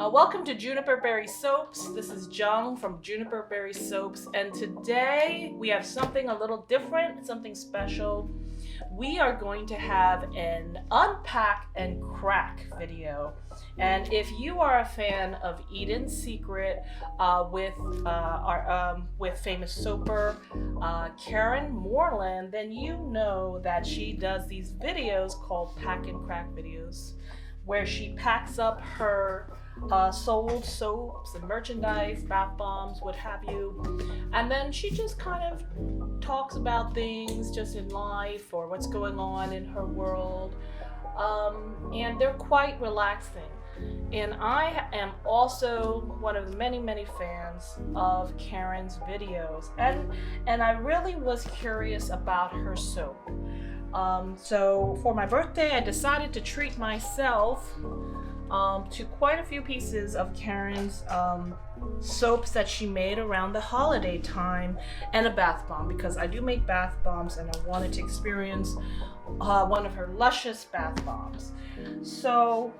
Welcome to Juniper Berry Soaps. This is Jung from Juniper Berry Soaps, and today we have something a little different, something special. We are going to have an Unpack and Crack video. And if you are a fan of Eden's Secret with famous soaper Ms Moreland, then you know that she does these videos called Pack and Crack videos, where she packs up her sold soaps and merchandise, bath bombs, what have you, and then she just kind of talks about things just in life or what's going on in her world, and they're quite relaxing. And I am also one of the many fans of Karen's videos, and I really was curious about her soap. So for my birthday, I decided to treat myself to quite a few pieces of Karen's soaps that she made around the holiday time, and a bath bomb, because I do make bath bombs and I wanted to experience one of her luscious bath bombs. So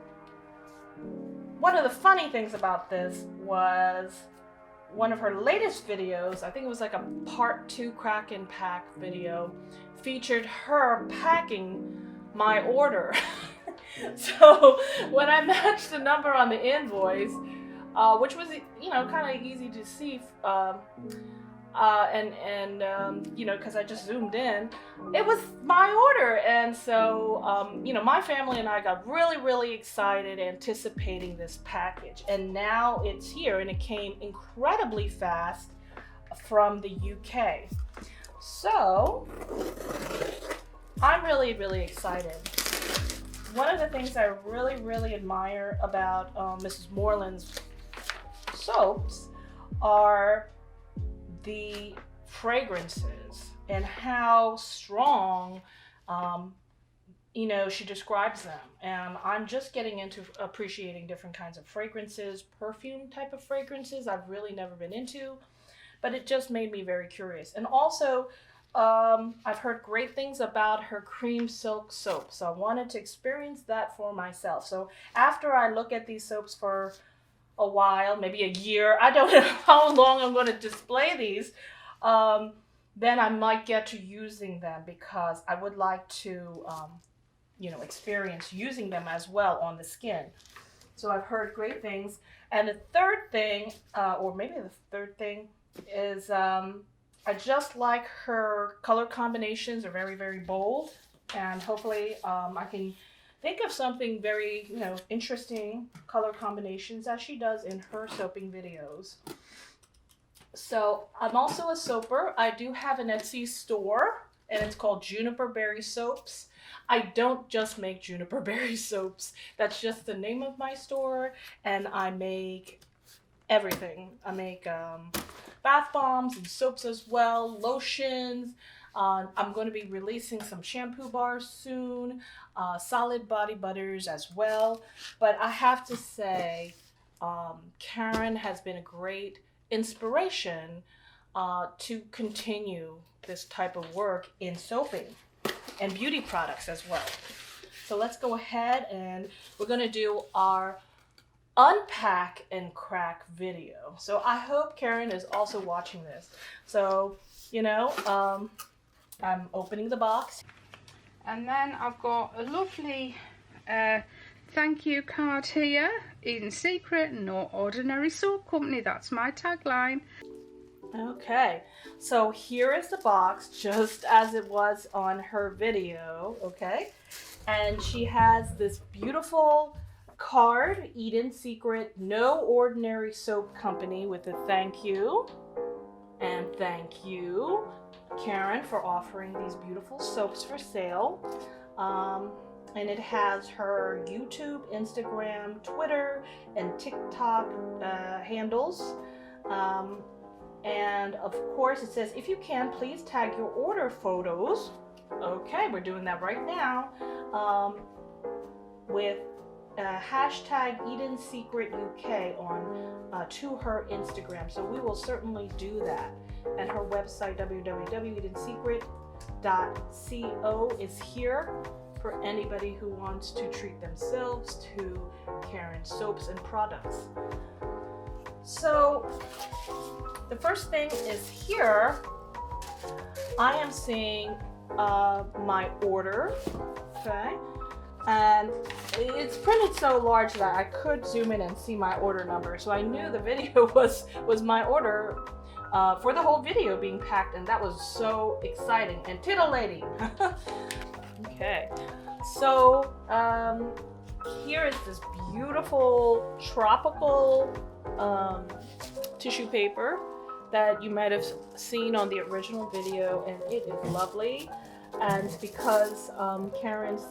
one of the funny things about this was one of her latest videos, I think it was like a part 2 crack and pack video, featured her packing my order. So when I matched the number on the invoice, which was, kind of easy to see, because I just zoomed in, it was my order. And so, my family and I got really excited anticipating this package. And now it's here, and it came incredibly fast from the UK. So I'm really excited. One of the things I really admire about Ms Moreland's soaps are the fragrances and how strong she describes them. And I'm just getting into appreciating different kinds of fragrances, perfume type of fragrances I've really never been into, but it just made me very curious. And also I've heard great things about her cream silk soap, so I wanted to experience that for myself. So after I look at these soaps for a while, maybe a year, I don't know how long I'm going to display these, then I might get to using them, because I would like to experience using them as well on the skin. So I've heard great things. And the third thing, is I just like her color combinations are very bold, and hopefully I can think of something very interesting color combinations as she does in her soaping videos. So I'm also a soaper. I do have an Etsy store, and it's called Juniper Berry Soaps. I don't just make Juniper Berry Soaps. That's just the name of my store, and I make everything. I make bath bombs and soaps as well, lotions. I'm going to be releasing some shampoo bars soon, solid body butters as well. But I have to say, Karen has been a great inspiration to continue this type of work in soaping and beauty products as well. So let's go ahead, and we're going to do our Unpack and Crack video. So I hope Karen is also watching this. So, I'm opening the box. And then I've got a lovely thank you card here. Eden's Secret, no ordinary soap company. That's my tagline. Okay, so here is the box, just as it was on her video, okay? And she has this beautiful card, Eden's Secret, no ordinary soap company, with a thank you. And thank you, Karen, for offering these beautiful soaps for sale. And it has her YouTube, Instagram, Twitter, and TikTok handles. And of course it says, if you can, please tag your order photos. Okay, we're doing that right now. With hashtag Eden's Secret UK on to her Instagram. So we will certainly do that. And her website, www.edensecret.co, is here. for anybody who wants to treat themselves to Karen soaps and products. So the first thing is here, I am seeing my order, okay? And it's printed so large that I could zoom in and see my order number. So I knew the video was my order for the whole video being packed, and that was so exciting and titillating. Okay, so here is this beautiful tropical tissue paper that you might have seen on the original video, and it is lovely. And because Karen's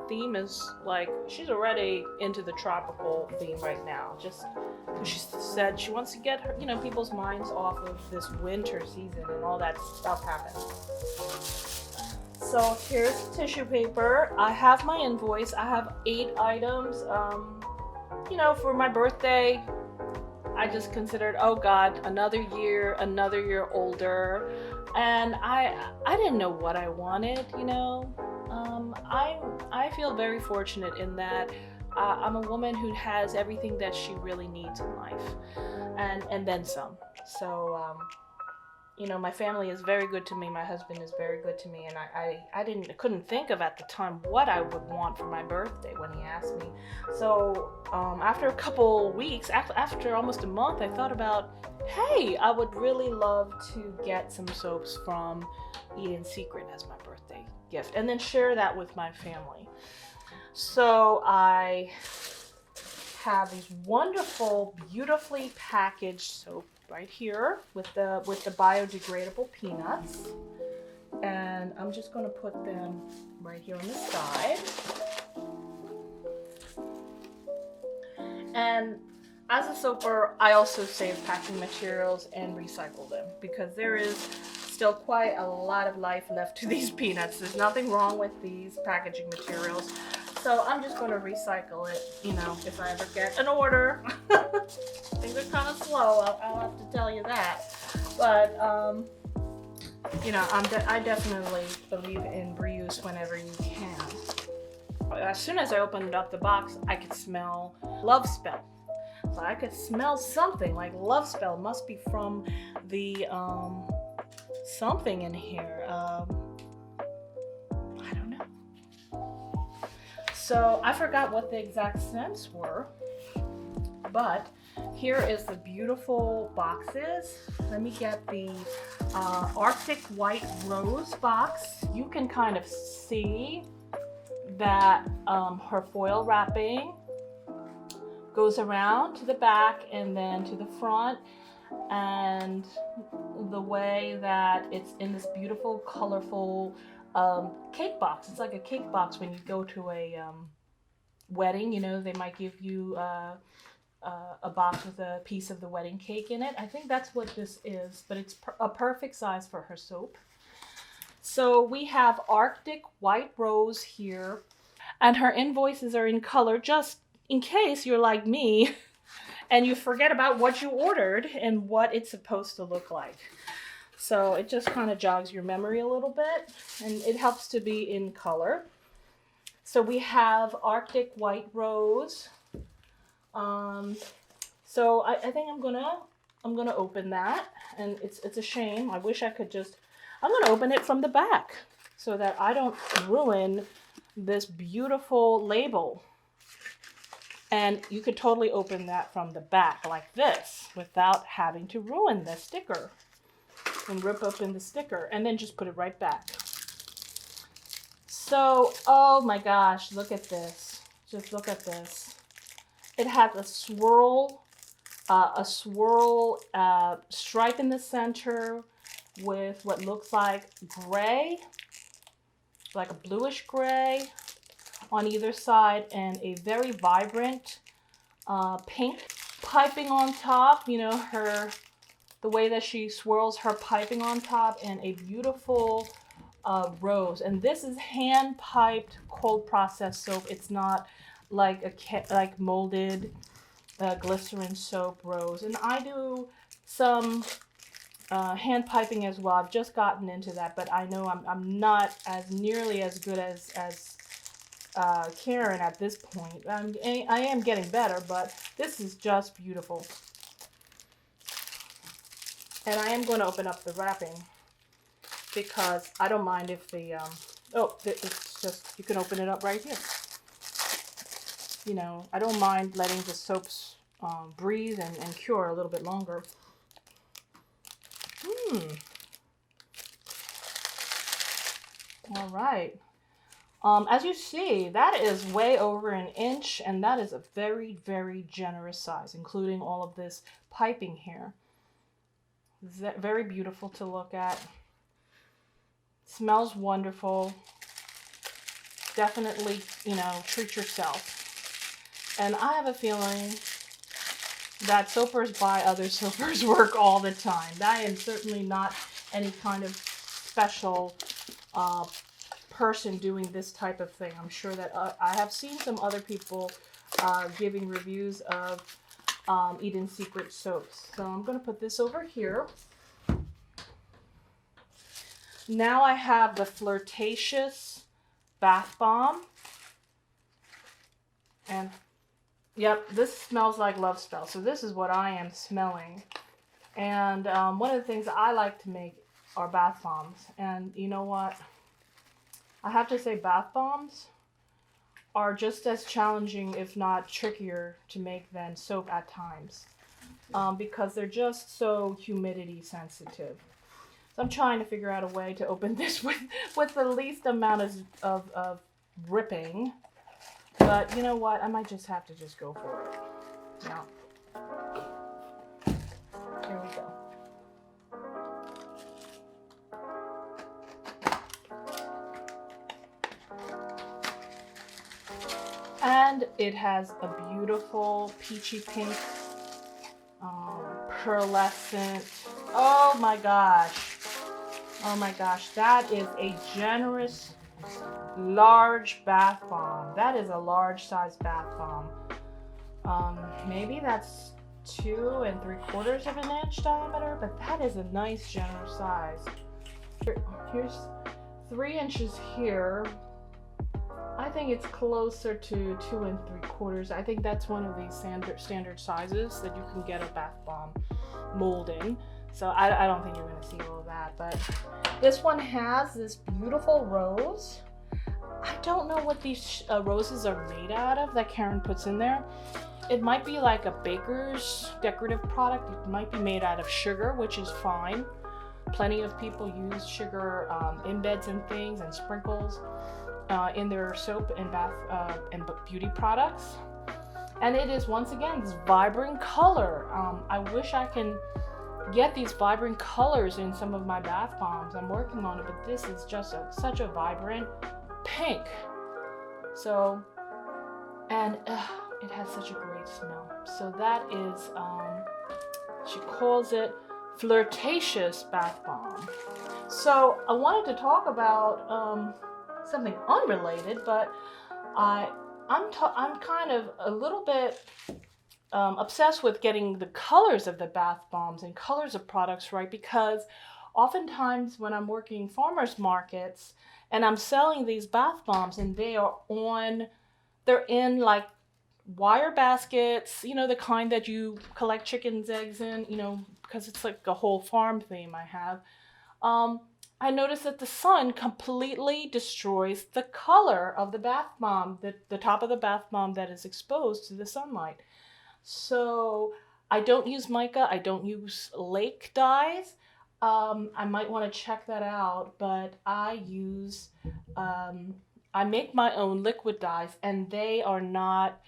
theme is like, she's already into the tropical theme right now, just because she said she wants to get her, people's minds off of this winter season and all that stuff happening. So here's the tissue paper. I have my invoice. I have 8 items. For my birthday, I just considered, oh God, another year older. And I didn't know what I wanted, I feel very fortunate in that I'm a woman who has everything that she really needs in life, and then some. So, my family is very good to me. My husband is very good to me, and I couldn't think of at the time what I would want for my birthday when he asked me. So after a couple weeks, after almost a month, I thought about, hey, I would really love to get some soaps from Eat in Secret as my birthday gift, and then share that with my family. So I have these wonderful, beautifully packaged soap right here with the biodegradable peanuts, and I'm just going to put them right here on the side. And as a soaper, I also save packing materials and recycle them, because there is still quite a lot of life left to these peanuts. There's nothing wrong with these packaging materials. So I'm just going to recycle it, if I ever get an order. Things are kind of slow, I'll have to tell you that. But, I definitely believe in reuse whenever you can. As soon as I opened up the box, I could smell Love Spell. So I could smell something like Love Spell. Must be from the, something in here. I don't know. So I forgot what the exact scents were, but here is the beautiful boxes. Let me get the Arctic White Rose box. You can kind of see that her foil wrapping goes around to the back and then to the front, and the way that it's in this beautiful, colorful cake box. It's like a cake box when you go to a wedding, they might give you a box with a piece of the wedding cake in it. I think that's what this is, but it's a perfect size for her soap. So we have Arctic White Rose here, and her invoices are in color, just in case you're like me and you forget about what you ordered and what it's supposed to look like. So it just kind of jogs your memory a little bit, and it helps to be in color. So we have Arctic White Rose. So I think I'm gonna open that, and it's a shame. I wish I could I'm gonna open it from the back so that I don't ruin this beautiful label. And you could totally open that from the back like this without having to ruin the sticker and rip open the sticker, and then just put it right back. So, oh my gosh, look at this. Just look at this. It has a swirl stripe in the center with what looks like gray, like a bluish gray on either side, and a very vibrant pink piping on top. The way that she swirls her piping on top, and a beautiful rose. And this is hand piped, cold processed soap. It's not like molded glycerin soap rose. And I do some hand piping as well. I've just gotten into that, but I know I'm not as nearly as good as Karen at this point. I am getting better, but this is just beautiful. And I am going to open up the wrapping because I don't mind if the, it's just, you can open it up right here. You know, I don't mind letting the soaps breathe and cure a little bit longer. All right. As you see, that is way over an inch, and that is a very, very generous size, including all of this piping here. Very beautiful to look at. Smells wonderful. Definitely, you know, treat yourself. And I have a feeling that soapers buy other soapers work all the time. I am certainly not any kind of special person doing this type of thing. I'm sure that I have seen some other people giving reviews of Eden's Secret soaps. So I'm going to put this over here. Now I have the Flirtatious Bath Bomb. And yep, this smells like Love Spell. So this is what I am smelling. And one of the things I like to make are bath bombs. And you know what? I have to say bath bombs are just as challenging, if not trickier, to make than soap at times. Because they're just so humidity sensitive. So I'm trying to figure out a way to open this with the least amount of ripping. But you know what? I might just have to just go for it. Yeah. Here we go. And it has a beautiful peachy pink, pearlescent. Oh my gosh. Oh my gosh. That is a generous, large bath bomb. That is a large size bath bomb. Maybe that's 2 3/4 of an inch diameter, but that is a nice generous size. Here's 3 inches here. I think it's closer to 2 3/4. I think that's one of these standard sizes that you can get a bath bomb mold in. So I don't think you're going to see all of that. But this one has this beautiful rose. I don't know what these roses are made out of that Karen puts in there. It might be like a baker's decorative product. It might be made out of sugar, which is fine. Plenty of people use sugar embeds and things and sprinkles in their soap and bath and beauty products. And it is, once again, this vibrant color. I wish I can get these vibrant colors in some of my bath bombs. I'm working on it, but this is just such a vibrant pink. So, and it has such a great smell. So that is, she calls it Flirtatious Bath Bomb. So I wanted to talk about something unrelated, but I'm kind of a little bit obsessed with getting the colors of the bath bombs and colors of products right, because oftentimes when I'm working farmers markets and I'm selling these bath bombs and they're in like wire baskets, you know, the kind that you collect chickens' eggs in, you know, because it's like a whole farm theme I have. I noticed that the sun completely destroys the color of the bath bomb, the top of the bath bomb that is exposed to the sunlight. So I don't use mica, I don't use lake dyes. I might want to check that out, but I use, I make my own liquid dyes, and they are not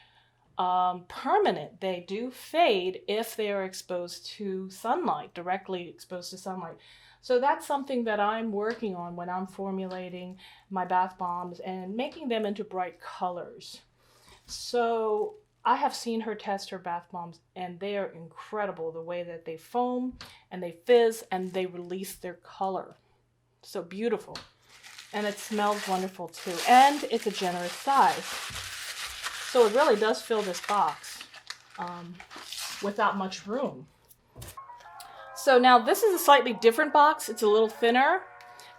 permanent. They do fade if they are exposed to sunlight, directly exposed to sunlight. So that's something that I'm working on when I'm formulating my bath bombs and making them into bright colors. So I have seen her test her bath bombs, and they are incredible, the way that they foam and they fizz and they release their color. So beautiful. And it smells wonderful too. And it's a generous size. So it really does fill this box without much room. So now this is a slightly different box. It's a little thinner.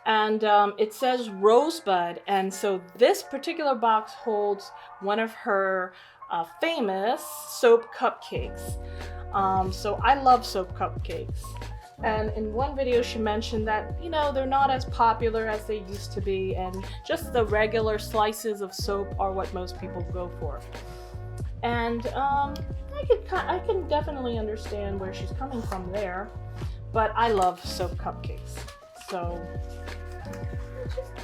And it says Rosebud. And so this particular box holds one of her famous soap cupcakes. So I love soap cupcakes. And in one video, she mentioned that, you know, they're not as popular as they used to be, and just the regular slices of soap are what most people go for. And I can definitely understand where she's coming from there, but I love soap cupcakes. So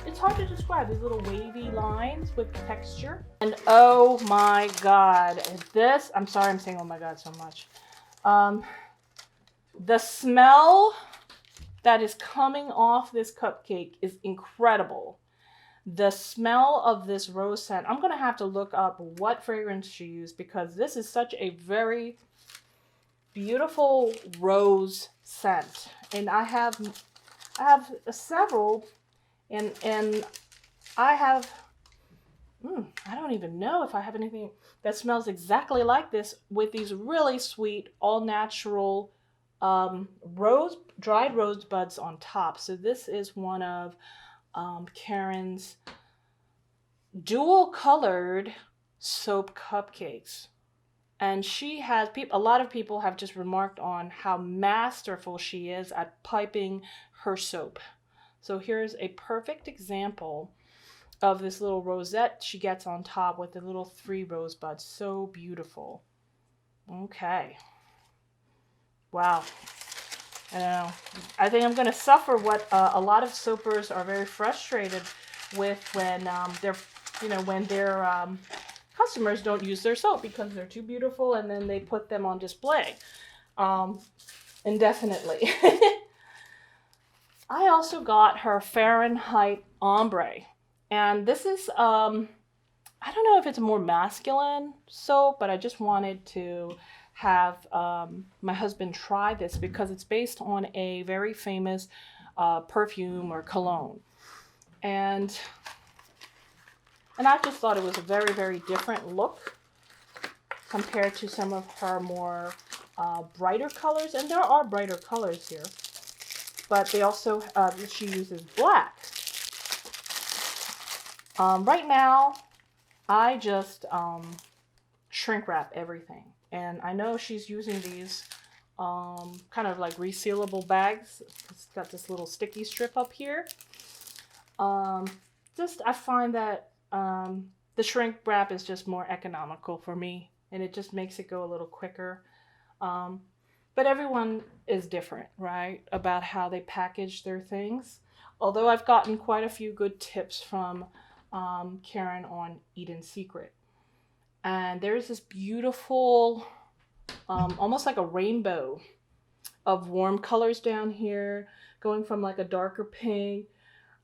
it's hard to describe these little wavy lines with texture. And oh my god, this, I'm sorry I'm saying oh my god so much. The smell that is coming off this cupcake is incredible. The smell of this rose scent, I'm gonna have to look up what fragrance she used, because this is such a very beautiful rose scent. And I have several, and I have, I don't even know if I have anything that smells exactly like this, with these really sweet, all natural dried rose buds on top. So this is one of Karen's dual colored soap cupcakes. And she has, a lot of people have just remarked on how masterful she is at piping her soap. So here's a perfect example of this little rosette she gets on top with the little 3 rosebuds. So beautiful. Okay. Wow. I don't know. I think I'm going to suffer what a lot of soapers are very frustrated with when their customers don't use their soap because they're too beautiful, and then they put them on display indefinitely. I also got her Fahrenheit Ombre, and this is I don't know if it's a more masculine soap, but I just wanted to have my husband try this because it's based on a very famous perfume or cologne. And I just thought it was a very, very different look compared to some of her more brighter colors. And there are brighter colors here, but they also, she uses black. Right now, I just shrink wrap everything. And I know she's using these kind of like resealable bags. It's got this little sticky strip up here. I find that the shrink wrap is just more economical for me, and it just makes it go a little quicker. But everyone is different, right, about how they package their things. Although I've gotten quite a few good tips from Karen on Eden Secret. And there's this beautiful, almost like a rainbow of warm colors down here, going from like a darker pink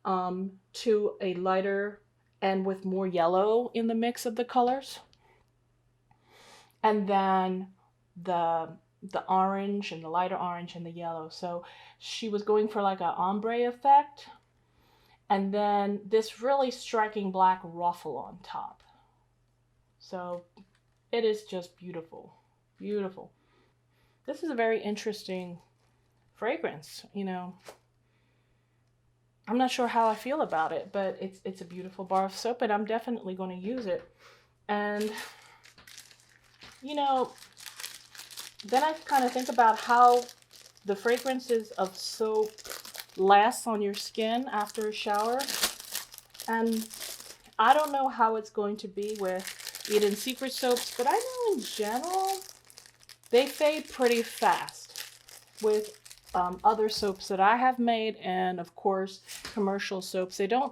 to a lighter and with more yellow in the mix of the colors. And then the orange and the lighter orange and the yellow. So she was going for like an ombre effect. And then this really striking black ruffle on top. So it is just beautiful, beautiful. This is a very interesting fragrance, you know. I'm not sure how I feel about it, but it's a beautiful bar of soap, and I'm definitely going to use it. And, you know, then I kind of think about how the fragrances of soap lasts on your skin after a shower. And I don't know how it's going to be with Eden Secret soaps, but I know in general they fade pretty fast with other soaps that I have made, and of course commercial soaps. They don't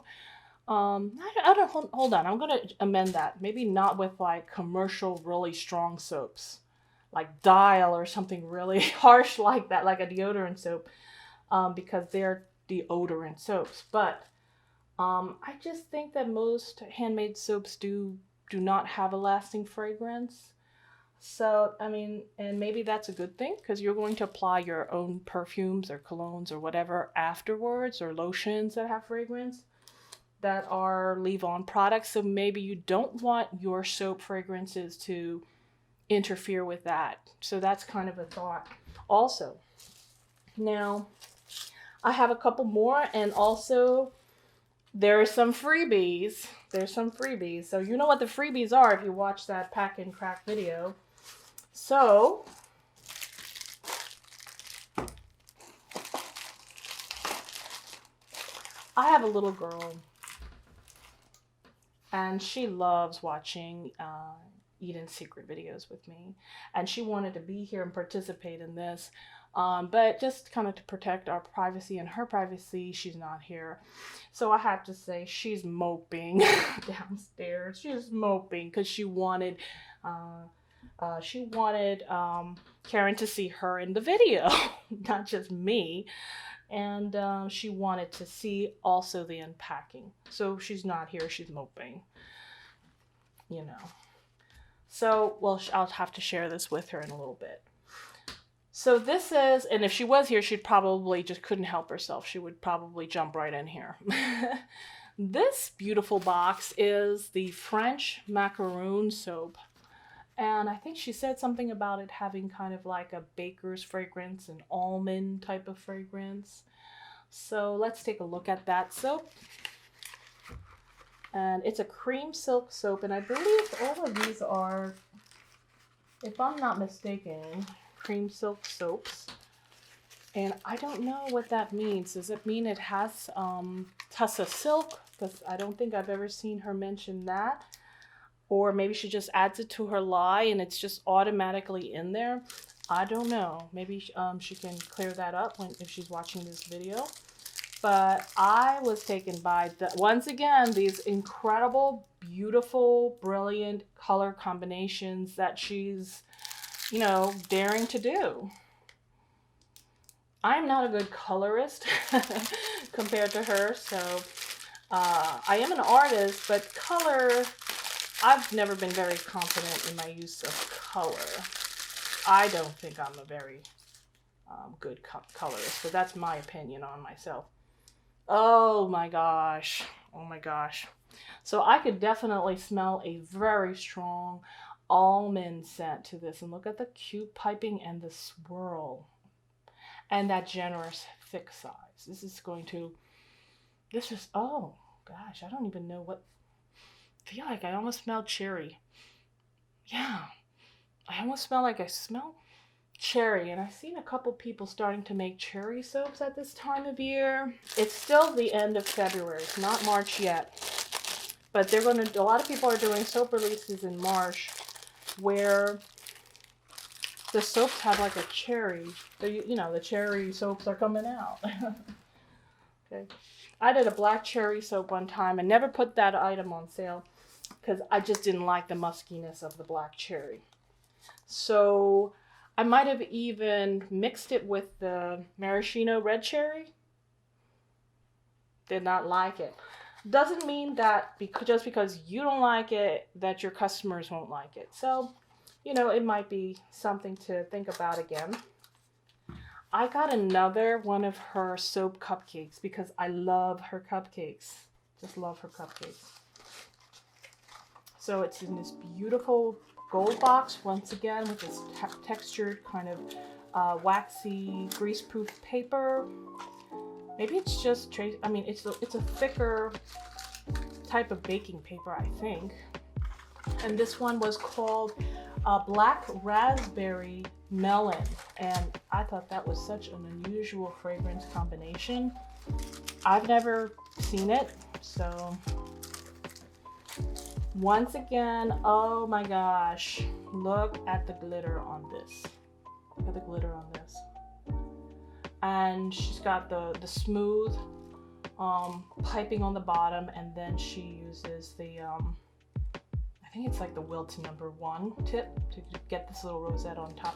I don't hold on, I'm gonna amend that. Maybe not with like commercial really strong soaps like Dial or something really harsh like that, like a deodorant soap, because they're deodorant soaps. But I just think that most handmade soaps do not have a lasting fragrance. So, I mean, and maybe that's a good thing, because you're going to apply your own perfumes or colognes or whatever afterwards, or lotions that have fragrance that are leave-on products. So maybe you don't want your soap fragrances to interfere with that. So that's kind of a thought also. Now, I have a couple more, and also there are some freebies. There's some freebies. So you know what the freebies are if you watch that Pack and Crack video. So I have a little girl, and she loves watching Eat in Secret videos with me, and she wanted to be here and participate in this, but just kind of to protect our privacy and her privacy, she's not here. So I have to say she's moping downstairs. She's moping because she wanted Karen to see her in the video, not just me. And she wanted to see also the unpacking. So she's not here, she's moping, you know. So, well, I'll have to share this with her in a little bit. So this is, and if she was here, she'd probably just couldn't help herself. She would probably jump right in here. This beautiful box is the French Macaron soap. And I think she said something about it having kind of like a baker's fragrance, an almond type of fragrance. So let's take a look at that soap. And it's a cream silk soap, and I believe all of these are, if I'm not mistaken, cream silk soaps. And I don't know what that means. Does it mean it has Tussa silk? Because I don't think I've ever seen her mention that. Or maybe she just adds it to her lie and it's just automatically in there. I don't know. Maybe she can clear that up if she's watching this video. But I was taken by, once again, these incredible, beautiful, brilliant color combinations that she's, you know, daring to do. I'm not a good colorist compared to her. So I am an artist, but color, I've never been very confident in my use of color. I don't think I'm a very good colorist, but that's my opinion on myself. Oh my gosh. Oh my gosh. So I could definitely smell a very strong almond scent to this. And look at the cute piping and the swirl. And that generous thick size. Oh gosh, I don't even know what. I feel like I almost smell cherry. Yeah, I almost smell like I smell cherry. And I've seen a couple people starting to make cherry soaps at this time of year. It's still the end of February. It's not March yet. But a lot of people are doing soap releases in March where the soaps have like a cherry. The cherry soaps are coming out. Okay. I did a black cherry soap one time and never put that item on sale because I just didn't like the muskiness of the black cherry. So I might have even mixed it with the maraschino red cherry. Did not like it. Doesn't mean that just because you don't like it, that your customers won't like it. So, it might be something to think about again. I got another one of her soap cupcakes because I love her cupcakes. Just love her cupcakes. So it's in this beautiful gold box once again with this textured kind of waxy grease-proof paper. Maybe it's just it's a thicker type of baking paper, I think. And this one was called Black Raspberry Melon, and I thought that was such an unusual fragrance combination. I've never seen it, so once again, oh my gosh, look at the glitter on this. Look at the glitter on this. And she's got the smooth piping on the bottom, and then she uses the I think it's like the Wilton #1 tip to get this little rosette on top.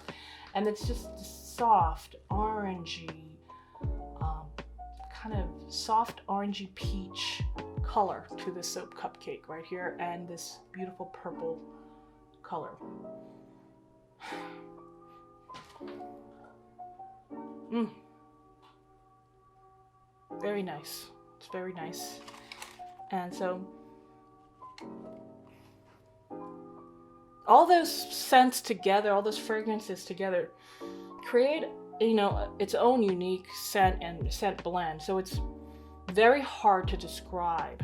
And it's just soft, orangey, kind of soft orangey peach color to the soap cupcake right here, and this beautiful purple color. Very nice. It's very nice. And so all those scents together, all those fragrances together, create you know, its own unique scent and scent blend. So it's very hard to describe,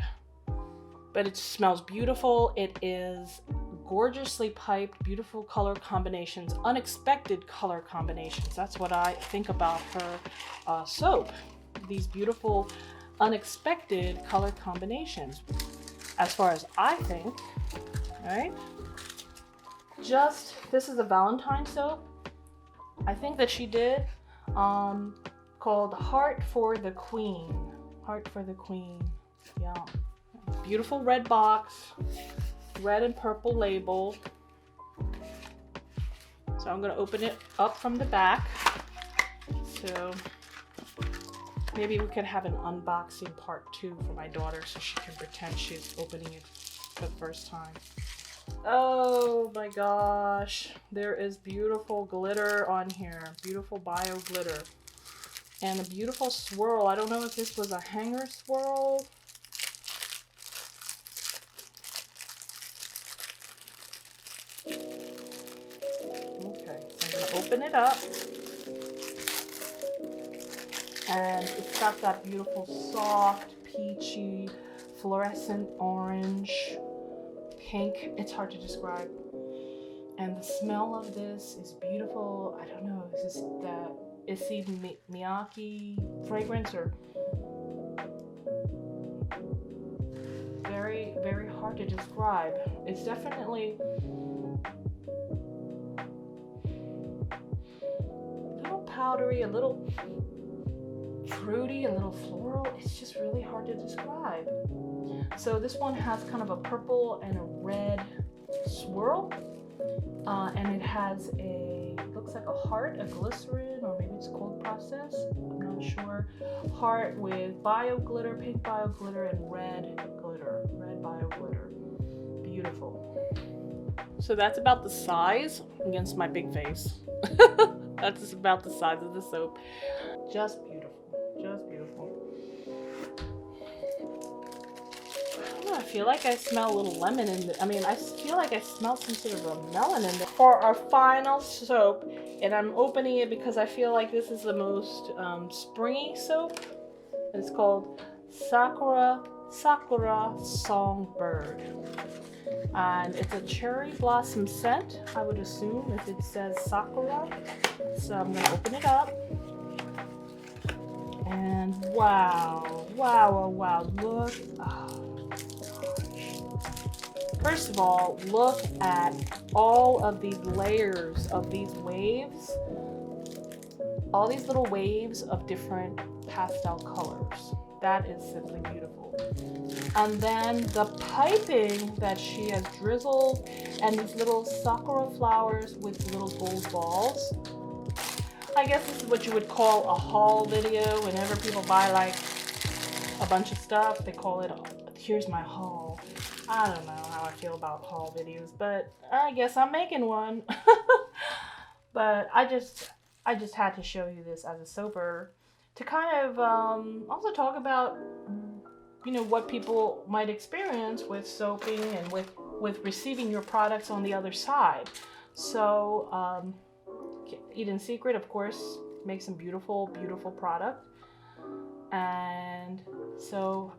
but it smells beautiful. It is gorgeously piped, beautiful color combinations, unexpected color combinations. That's what I think about her soap. These beautiful, unexpected color combinations, as far as I think, right? This is a Valentine soap, I think that she did, called Heart for the Queen. Heart for the Queen, yeah. Beautiful red box, red and purple label. So I'm gonna open it up from the back. So maybe we could have an unboxing part 2 for my daughter so she can pretend she's opening it for the first time. Oh my gosh, there is beautiful glitter on here, beautiful bio glitter, and a beautiful swirl. I don't know if this was a hanger swirl. Okay, I'm gonna open it up, and it's got that beautiful soft peachy fluorescent orange pink. It's hard to describe, and the smell of this is beautiful. I don't know, is this the Issey Miyake fragrance, or very, very hard to describe. It's definitely a little powdery, a little fruity, a little floral. It's just really hard to describe. So this one has kind of a purple and a red swirl, and it has looks like a heart, a glycerin, or maybe it's cold process, I'm not sure. Heart with bio glitter, pink bio glitter, and red glitter, red bio glitter. Beautiful. So that's about the size against my big face. That's about the size of the soap. Just beautiful, just beautiful. I feel like I smell a little lemon in it. I feel like I smell some sort of a melon in it. For our final soap, and I'm opening it because I feel like this is the most springy soap. It's called Sakura Songbird. And it's a cherry blossom scent, I would assume, if it says Sakura. So I'm going to open it up. And wow, wow, wow, look. First of all, look at all of these layers of these waves, all these little waves of different pastel colors. That is simply beautiful. And then the piping that she has drizzled, and these little sakura flowers with little gold balls. I guess this is what you would call a haul video. Whenever people buy like a bunch of stuff, they call it, here's my haul. I don't know how I feel about haul videos, but I guess I'm making one. But I just had to show you this as a soaper to kind of also talk about, you know, what people might experience with soaping and with receiving your products on the other side. So Eat in Secret, of course, makes some beautiful, beautiful product. And so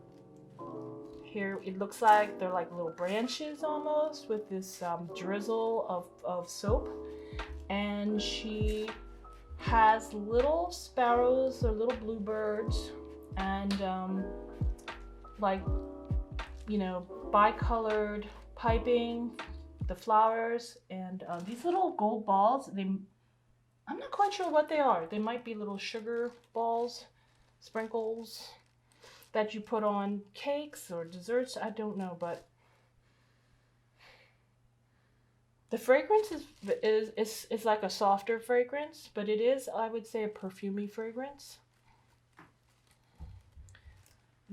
here it looks like they're like little branches almost with this drizzle of soap. And she has little sparrows or little bluebirds and like, you know, bicolored piping, the flowers, and these little gold balls. I'm not quite sure what they are. They might be little sugar balls, sprinkles that you put on cakes or desserts. I don't know, but the fragrance is like a softer fragrance, but it is, I would say, a perfumey fragrance.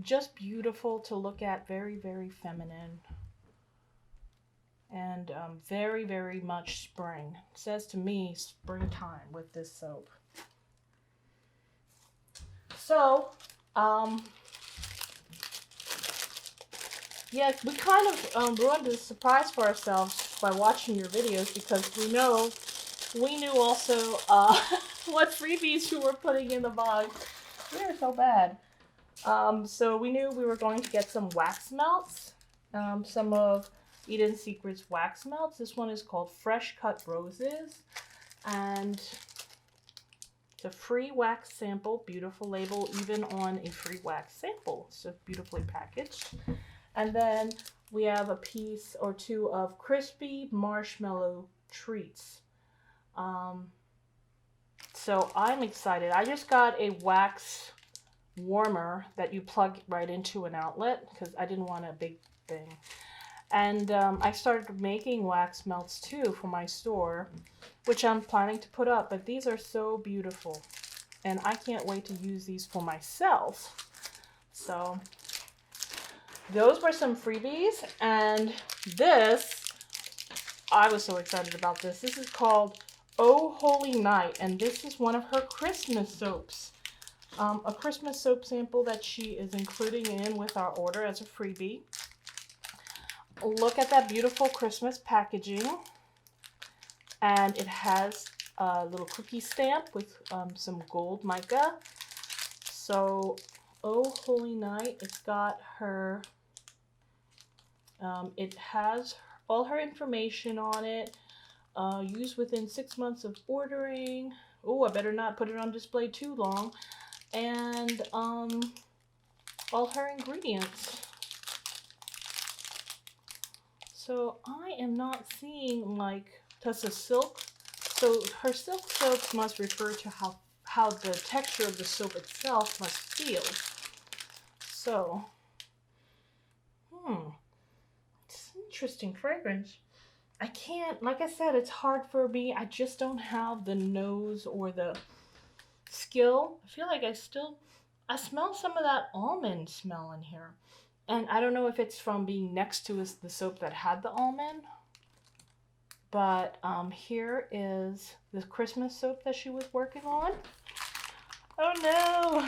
Just beautiful to look at, very, very feminine, and very, very much spring. It says to me springtime with this soap. So, yeah, we kind of ruined the surprise for ourselves by watching your videos, because we knew also what freebies you were putting in the box. We are so bad. So we knew we were going to get some wax melts. Some of Eden Secret's wax melts. This one is called Fresh Cut Roses. And it's a free wax sample. Beautiful label, even on a free wax sample. So beautifully packaged. And then we have a piece or two of crispy marshmallow treats. So I'm excited. I just got a wax warmer that you plug right into an outlet because I didn't want a big thing. And I started making wax melts too for my store, which I'm planning to put up. But these are so beautiful. And I can't wait to use these for myself. So those were some freebies. And this, I was so excited about this. This is called Oh Holy Night. And this is one of her Christmas soaps. A Christmas soap sample that she is including in with our order as a freebie. Look at that beautiful Christmas packaging. And it has a little cookie stamp with some gold mica. So, Oh Holy Night, it's got her, it has all her information on it. Used within 6 months of ordering. Oh, I better not put it on display too long. And all her ingredients. So I am not seeing like Tussa silk. So her silk soaps must refer to how the texture of the soap itself must feel. So, it's an interesting fragrance. I can't, like I said, it's hard for me. I just don't have the nose or the skill. I feel like I smell some of that almond smell in here. And I don't know if it's from being next to the soap that had the almond. But here is the Christmas soap that she was working on. Oh no!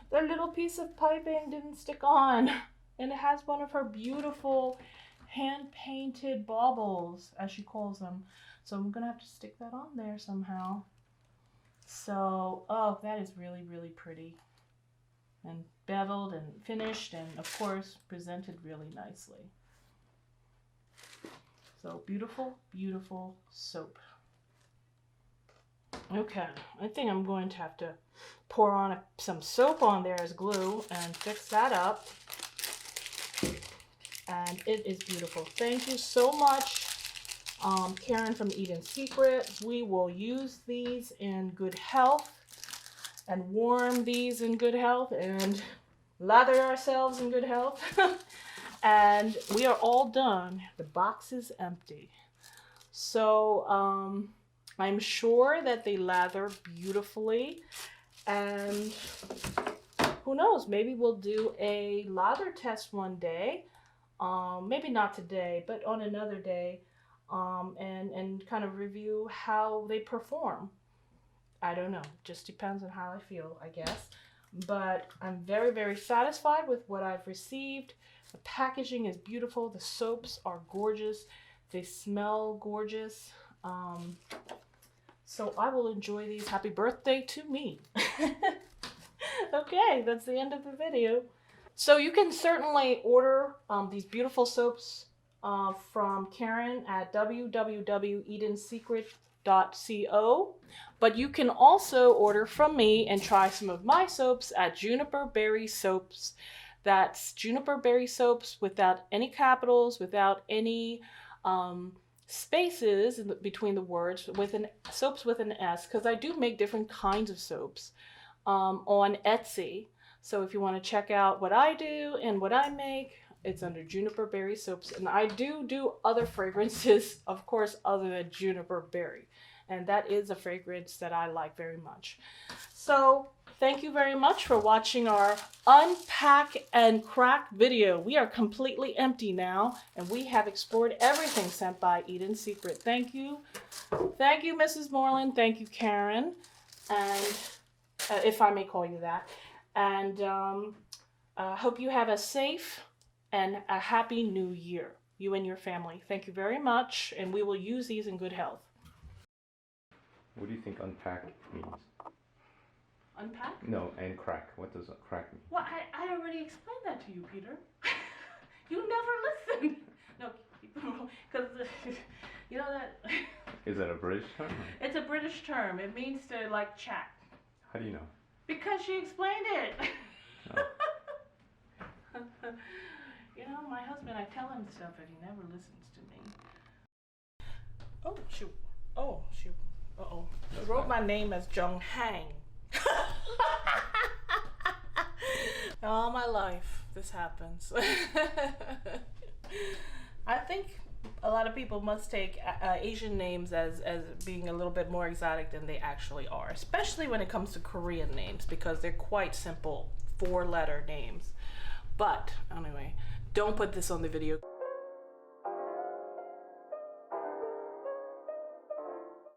The little piece of piping didn't stick on. And it has one of her beautiful hand-painted baubles, as she calls them. So I'm going to have to stick that on there somehow. So, oh, that is really, really pretty. And beveled and finished and, of course, presented really nicely. So, beautiful, beautiful soap. Okay, I think I'm going to have to pour on some soap on there as glue and fix that up. And it is beautiful. Thank you so much, Karen from Eden Secret. We will use these in good health and warm these in good health and lather ourselves in good health. And we are all done. The box is empty. So I'm sure that they lather beautifully. And who knows, maybe we'll do a lather test one day. Maybe not today, but on another day, and kind of review how they perform. I don't know. Just depends on how I feel, I guess. But I'm very, very satisfied with what I've received. The packaging is beautiful. The soaps are gorgeous. They smell gorgeous. So I will enjoy these. Happy birthday to me. Okay, that's the end of the video. So you can certainly order these beautiful soaps from Karen at www.edensecret.co. But you can also order from me and try some of my soaps at Juniper Berry Soaps. That's Juniper Berry Soaps without any capitals, without any spaces between the words, soaps with an S, because I do make different kinds of soaps on Etsy. So if you want to check out what I do and what I make, it's under Juniper Berry Soaps. And I do other fragrances, of course, other than Juniper Berry. And that is a fragrance that I like very much. So thank you very much for watching our Unpack and Crack video. We are completely empty now, and we have explored everything sent by Eden Secret. Thank you. Thank you, Mrs. Moreland. Thank you, Karen. And if I may call you that. And hope you have a safe and a happy new year, you and your family. Thank you very much, and we will use these in good health. What do you think unpack means? Unpack? No, and crack. What does crack mean? Well, I already explained that to you, Peter. You never listened. No, because you know that. Is that a British term? It's a British term. It means to like chat. How do you know? Because she explained it. Oh. You know, my husband, I tell him stuff and he never listens to me. Oh, shoot. Oh, shoot. Uh-oh. I wrote my name as Jung Hang. All my life, this happens. I think a lot of people must take Asian names as being a little bit more exotic than they actually are, especially when it comes to Korean names, because they're quite simple 4-letter names. But anyway, don't put this on the video.